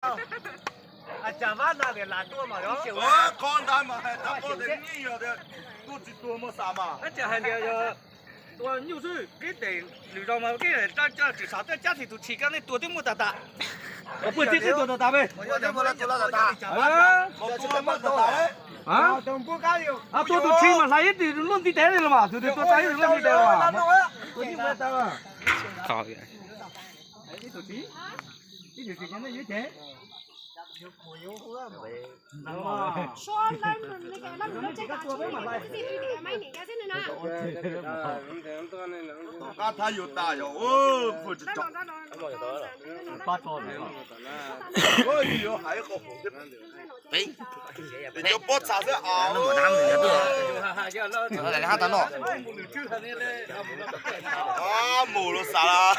啊，讲完那个懒惰嘛，然后。con ta mà ta có thể nghĩ rồi đấy, tôi chỉ tôi mà sao mà. Nó chẳng hạn là tôi nhiều sự cái để lựa chọn mà cái này cho chỉ sáu cái thì tụi chỉ cái này tôi tiếng một tạ tạ. Có bữa tiết tôi tạ về. Tôi là tạ. Có tôi mà tạ đấy. À? À tôi tụi chi mà lấy thì luôn đi té rồi mà, tôi lấy luôn đi té rồi mà. Tôi đi về tao à. Khó vậy. Đấy tụi chi. Cái điều gì cái này như thế? Cá thái nhiều ta nhiều, ôi, phụ chỉ chọn. Ôi, nhiều hay có hổ đấy. Đấy, để cho bớt sao thế à? Nó một năm rồi đó. Nó lại hát tao nọ. À, mù nó xả ra.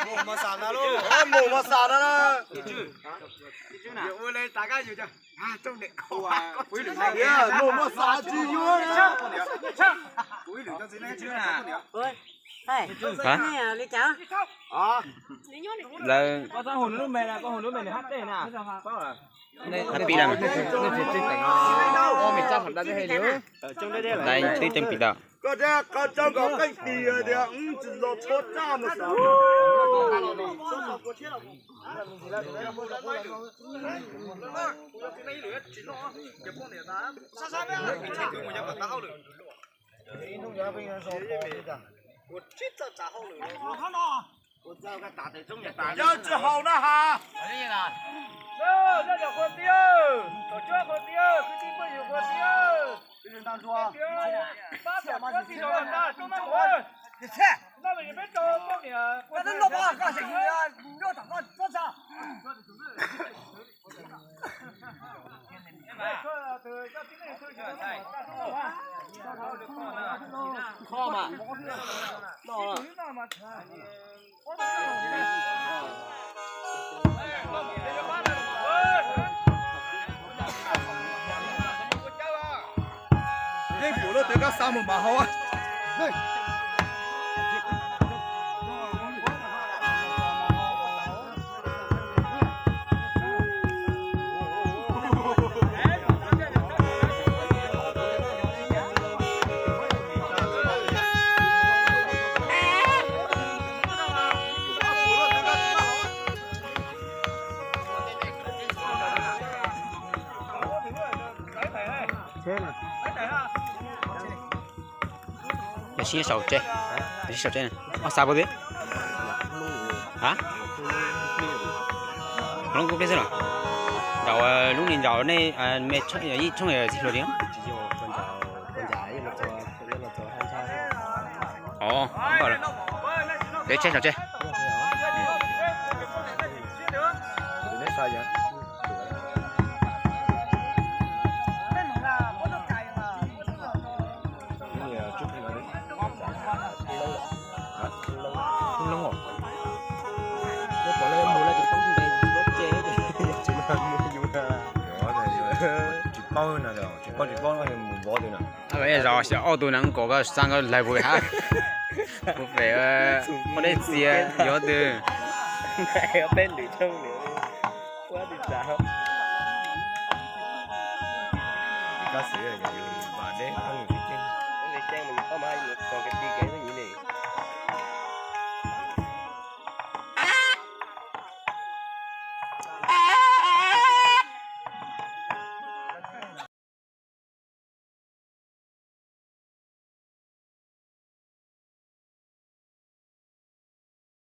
Mù mà xả ra luôn. À, mù mà xả ra. Nhiều ơi lên tá cái gì chứ? À trong điện có quý lượng này kia, mù mà xả chi vui đấy. Quý lượng cho gì này chứ à? Ơi, thầy, này lấy cháu. À. Là Có sao hồn nước mè là có hồn nước mè để hát đây nè. Có à? hát bị làm. Ô mình chắc hẳn đã thấy liếu. Ở trong đây là. Đây tí tem bị đỏ. Có thế, có trong có cái gì đấy, chỉ là chốt ra mà sao? Giờ chỉ hậu nó hà. Đâu, đây là con tiêu. Tổ chức con tiêu, cứ đi qua nhiều con tiêu. Đừng tao chua. Ba phải có gì đâu ta, chúng nó ơi. Nó là biết cho con nè. Nó lộp à, có gì đưa thằng con sao? Kho mà. Cái phủ nó tới các sao mà hậu á. Đây. Để xin sầu chơi. Để sầu chơi này. À sao vậy? Hả? Nó cũng biết rồi. Rồi lúc nhìn rồi này mẹ chơi gì trong này gì rồi đi? Ồ, có rồi. Để chơi sầu chơi. Con nào rồi, con nó mù bỏ đi nào. Bây giờ sẽ ô tô nắng có cái sang cái lại vui ha. Một vẻ có đấy gì nhớ từ. Này ở bên lưỡi trông nữa. Quá đi sao? Cá sấu này